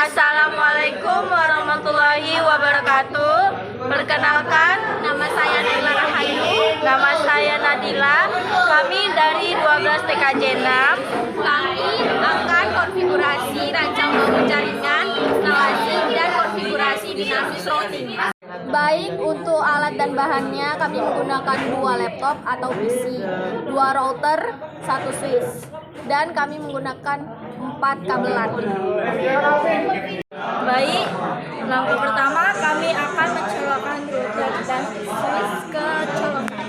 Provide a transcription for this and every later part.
Assalamualaikum warahmatullahi wabarakatuh. Perkenalkan, nama saya Nadila Rahayu. Nama saya Nadila. Kami dari 12 TKJ 6. Kami akan konfigurasi rancang bangun jaringan, instalasi dan konfigurasi dinamis routing. Baik untuk alat dan bahannya, kami menggunakan 2 laptop atau PC, 2 router, 1 switch, dan kami menggunakan 4 kabelan. Baik, langkah pertama kami akan mencolokkan router dan switch ke colokan.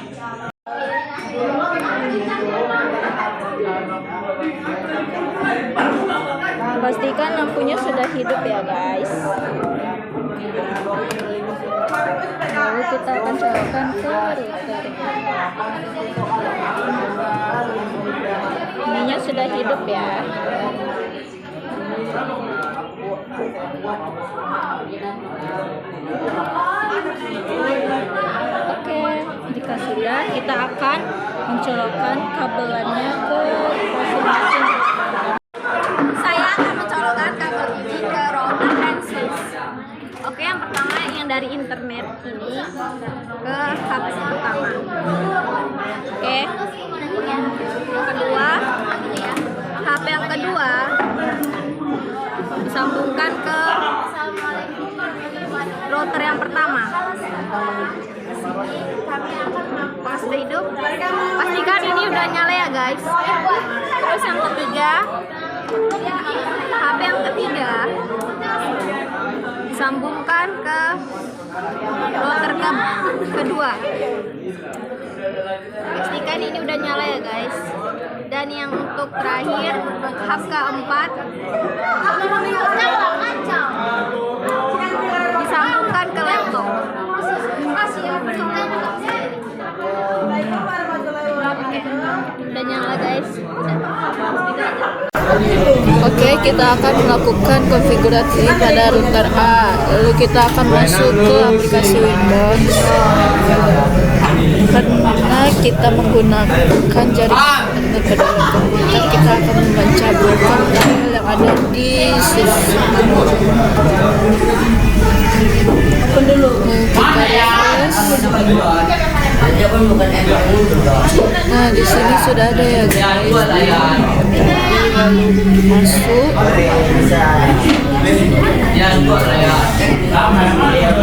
Pastikan lampunya sudah hidup ya guys. Lalu kita akan colokkan ke router. Ininya sudah hidup ya. Oke, jika sudah, kita akan mencolokkan kabelannya ke masing-masing. Saya akan mencolokkan kabel ini ke router dan switch. Oke, yang pertama yang dari internet ini ke hub utama. Oke, yang kedua, hub yang kedua disambungkan ke router yang pertama. Pas sudah hidup, pastikan ini udah nyala ya guys. Terus yang ketiga, HP yang ketiga disambungkan ke router kedua. Pastikan ini udah nyala ya guys. Dan yang untuk terakhir, hub keempat disambungkan ke laptop. Udah nyala guys. Oke, kita akan melakukan konfigurasi pada router A. Lalu kita akan masuk ke aplikasi Windows. Karena kita menggunakan jaringan internet pada komputer, kita akan mencabutkan file yang ada di sistem. Kita refresh. Nah, di sini sudah ada ya guys. Lalu masuk.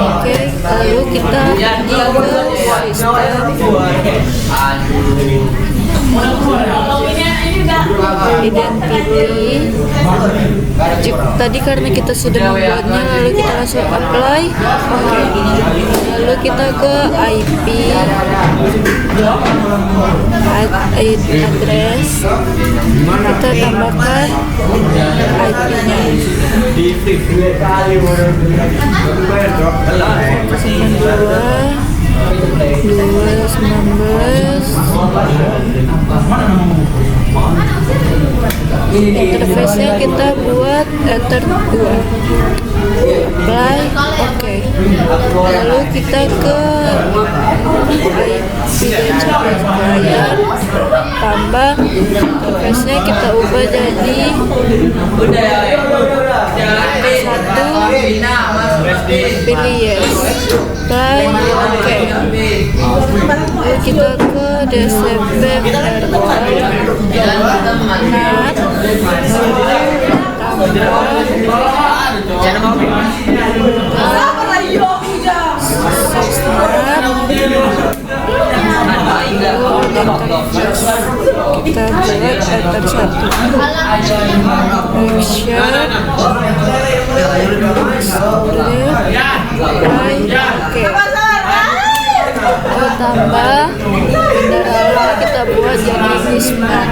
Oke, lalu kita di identity. Tadi karena kita sudah membuatnya, lalu kita langsung apply. Oke, lalu kita ke IP address, kita tambahkan IP-nya 219. Interface-nya kita buat enter 2. Apply, oke. Lalu kita ke layar, tambah interface-nya kita ubah jadi 1, pilih yes. Apply, oke. Lalu kita ke DCP firewall, NAT, kita buat enter 1. Oke. Lalu tambah kendaraan kita buat jadi Wisman.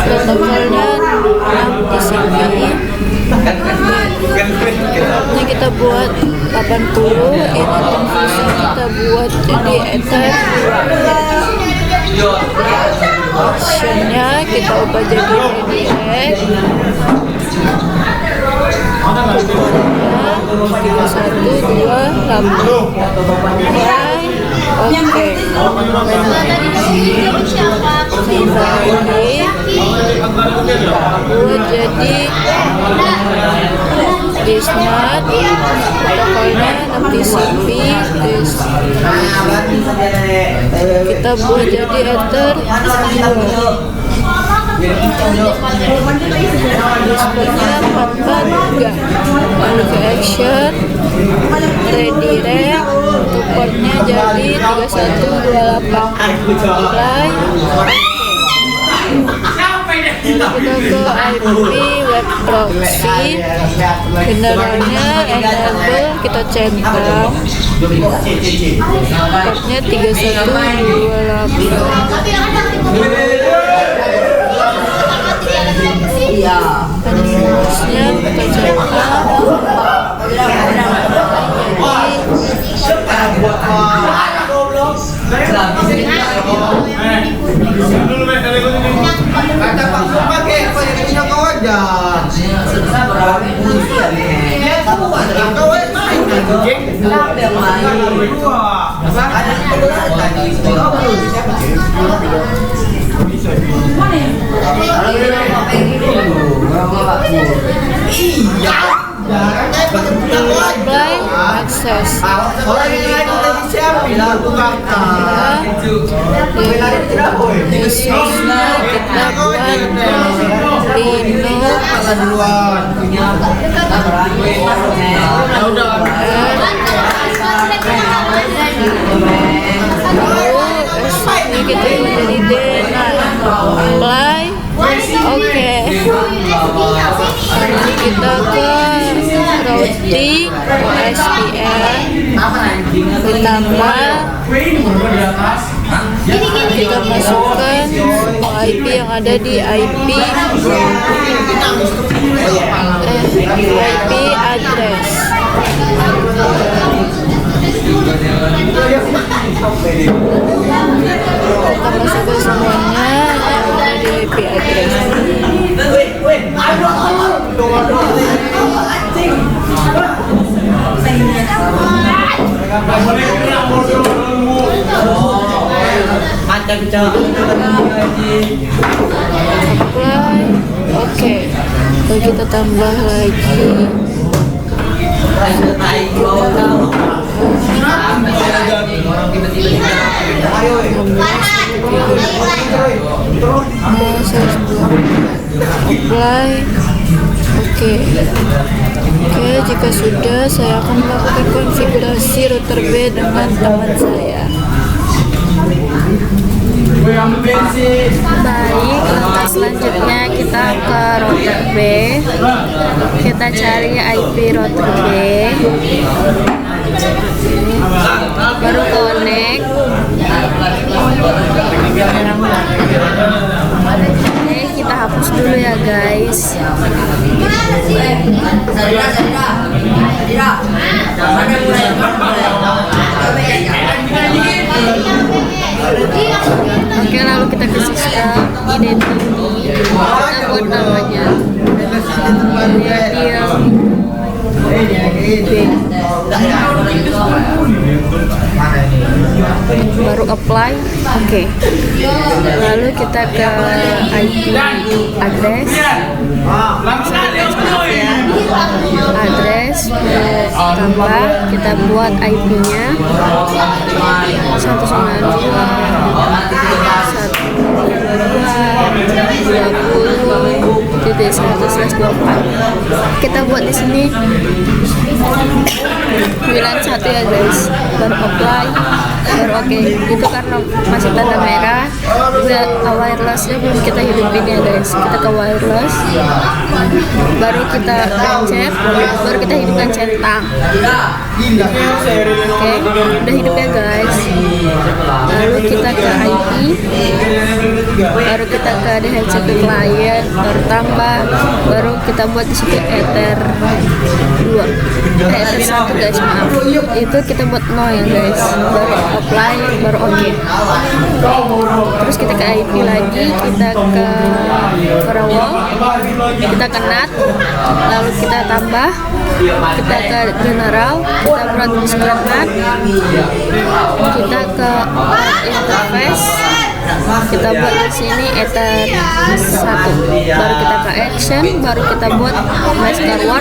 Protokolnya 6 di sini. Ini kita buat 80. Ini conversion kita buat jadi ether 2. Optionnya kita ubah jadi redirect. Totalnya 3128. Oke. Buat jadi smart, protokolnya 6 TCP, terus kita buat jadi ether 2. Display-nya 443, lalu ke action, redirect, untuk portnya jadi 3128, apply. Kita ke IP web proxy, generalnya enable, kita centang, portnya 3128. Terusnya kita centang, apply akses. Resource-nya kita buat kita buat jadi dena, apply, oke. Kita ke routing OSPF, ditambah kita masukkan IP yang ada di IP address. Kita masukkan semuanya yang ada di IP address. Apply, oke. Lalu kita tambah lagi. Apply, oke. Oke, jika sudah, saya akan melakukan konfigurasi router B dengan teman saya. Baik, langkah selanjutnya kita ke router B. Kita cari IP router B, baru connect. Oke, kita hapus dulu ya guys. Oke, lalu kita ke sistem identity, kita buat namanya baru apply, oke. Lalu kita ke IP address, address tambah, kita buat IP-nya 192.168. Kita buat di sini 91 ya guys, baru apply, baru oke. Itu karena masih tanda merah, wirelessnya belum kita hidupin ya guys. Kita ke wireless, baru kita pencet, baru kita hidupkan centang. Oke, udah hidup ya guys. Lalu kita ke IP, baru kita ke DHCP client, baru tambah, baru kita buat di situ ether 2, ether 1 guys, maaf. Itu kita buat 0 ya guys, baru apply, baru oke. Terus kita ke IP lagi, kita ke firewall, kita ke NAT, lalu kita tambah, kita ke general, kita buat discrete NAT, kita ke interface, kita buat di sini ether 1, baru kita ke action, baru kita buat masker 1,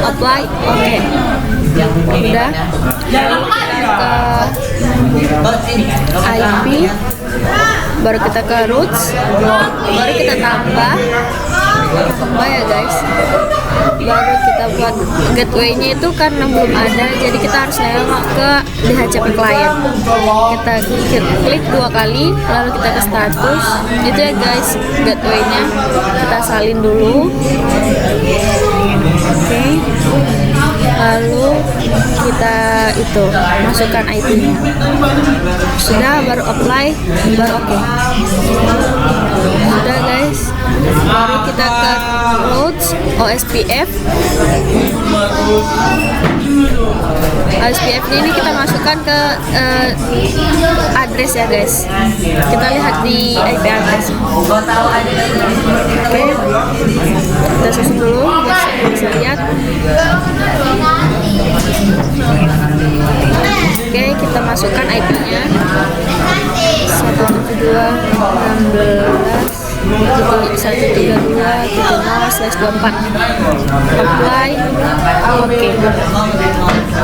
apply, oke. Udah, lalu kita ke IP, baru kita ke roots, baru kita tambah ya guys. Baru kita buat gateway-nya itu karena belum ada, jadi kita harus nengok ke DHCP client. Kita klik 2 kali, lalu kita ke status. Itu ya guys, gateway-nya. Kita salin dulu. Oke. Lalu kita itu masukkan IP-nya. Sudah, baru apply, baru oke. Sudah guys. Baru kita ke nodes OSPF. OSPF ini kita masukkan ke address ya guys. Kita lihat di IP address. Oke. Kita susun dulu, bisa lihat. Oke, kita masukkan IP-nya 172.16.132.0/24. Apply, oke.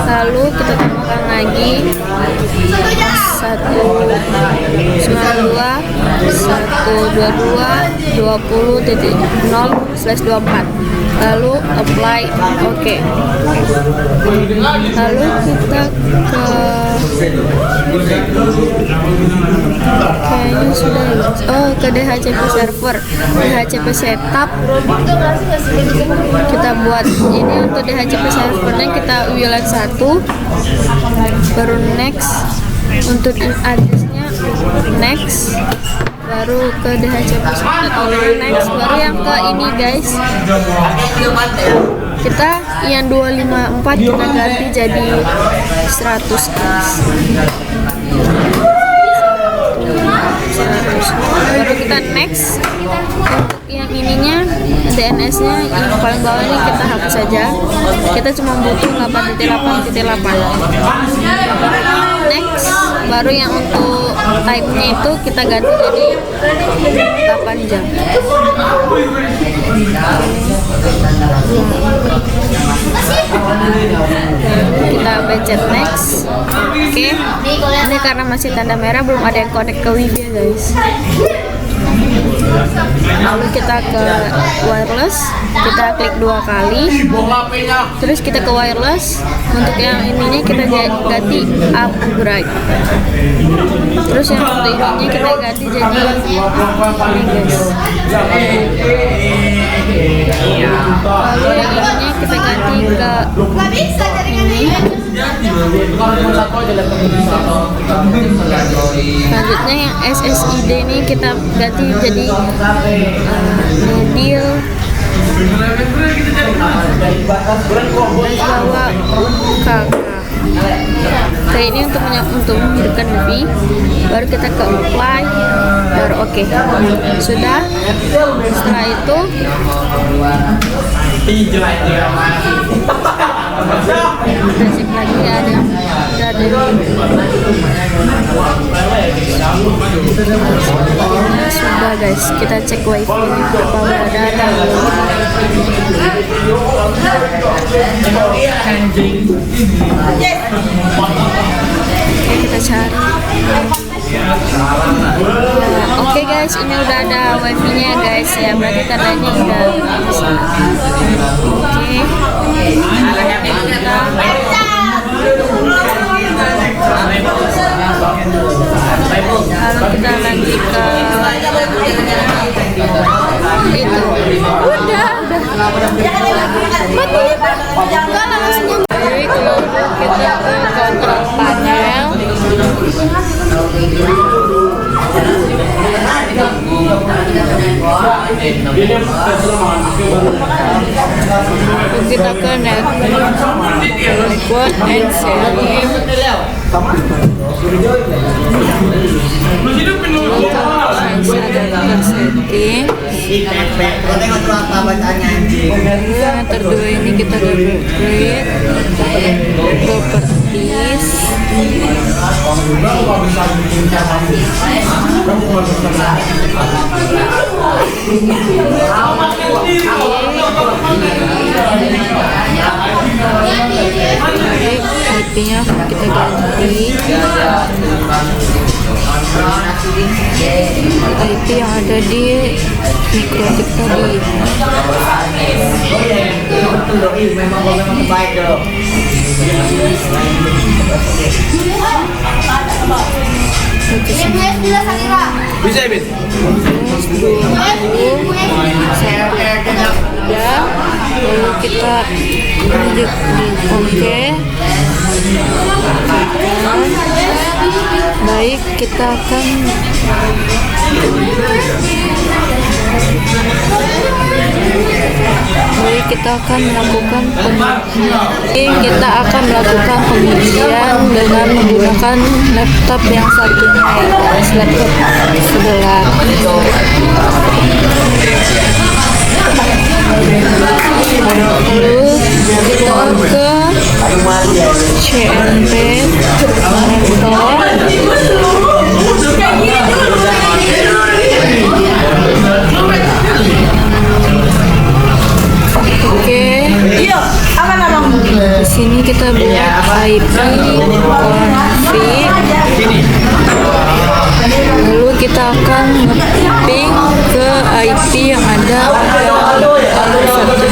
Lalu kita tambahkan lagi 192.122.20.0/24. Lalu apply, oke. Lalu kita kayaknya sudah ke DHCP server, DHCP setup. Kita buat ini untuk DHCP servernya, kita WLAN 1, baru next. Untuk addressnya next, baru ke DHCP setup, next, baru yang ke ini guys. Kita yang 254 kita ganti jadi 100 guys. 100. Baru kita next. Untuk yang ininya DNS-nya yang paling bawah ini kita hapus saja. Kita cuma butuh 8.8.8. Next. Baru yang untuk type-nya itu kita ganti jadi 8 jam. Kita pencet next. Oke. Ini karena masih tanda merah, belum ada yang connect ke wifi ya guys. Lalu kita ke wireless, kita klik 2 kali, terus kita ke wireless. Untuk yang ininya kita ganti upgrade, terus yang untuk ininya kita ganti jadi ini guys. Lalu yang ininya kita ganti ke ini. Selanjutnya yang SSID ini kita ganti jadi Medil bawah KK. Oke, ini untuk menghidupkan wifi. Baru kita ke apply, baru oke. Sudah. Setelah itu kita cek lagi ada sudah guys, kita cek wifi apa udah ada. Oke, kita cari. Oke guys, ini udah ada wifi nya guys ya, berarti tandanya udah bisa. Oke. Lalu kita lanjut ke itu. Udah. Enggak langsung. Baik, lalu kita ke kontrol panel. Kita ke network and setting. Setting. Yang terdua ini kita double klik properties. IP-nya kita ganti IP yang ada di mikrotik tadi. Bisa Bin? Ya, lalu kita lanjut di oke. Baik, kita akan melakukan pengujian dengan menggunakan laptop yang satunya, yaitu laptop sebelah. Lalu kita ke CMP monitor. Oke. Di sini kita buat IP config. Lalu kita akan nge-ping ke IP yang ada satu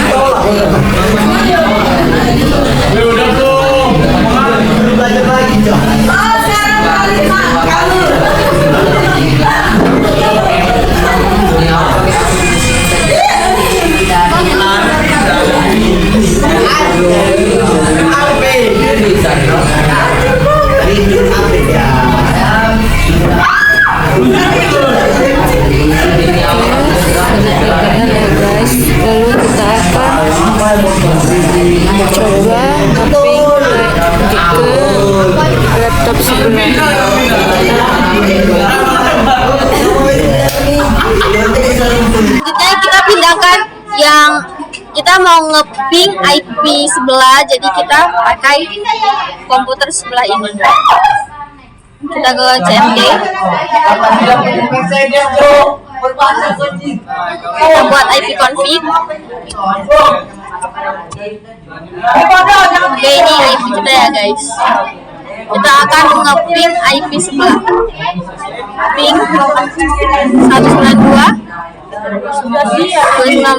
coba mapping ke laptop sebelumnya. Selanjutnya kita pindahkan yang kita mau nge-ping IP sebelah, jadi kita pakai komputer sebelah ini. Kita ke CMD. Kita buat IP config. Oke, ini IP kita ya guys. Kita akan nge-ping IP sebelah. Ping 192 19 10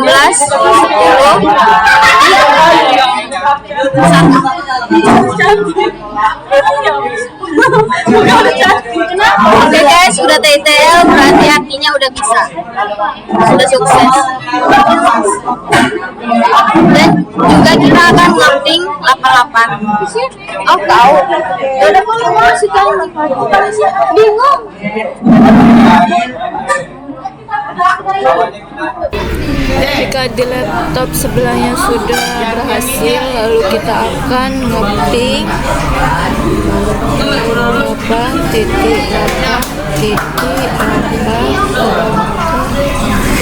Oke guys, sudah TTL, berarti artinya udah bisa, sudah sukses. Dan juga kita akan nge-ping 88. Oh tahu, udah mau sih tahu, bingung. Jika di laptop sebelahnya sudah berhasil, lalu kita akan nge-ping 8.8.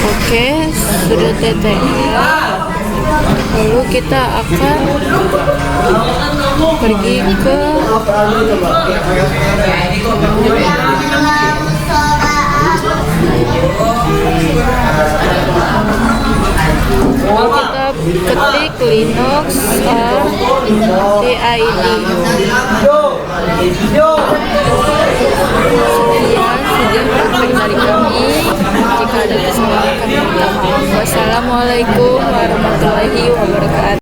Oke, sudah TTL. Lalu kita akan pergi ke kita ketik Linux or DID. Sekian video praktek dari kami. Jika ada kesalahan kami minta maaf. Wassalamualaikum warahmatullahi wabarakatuh.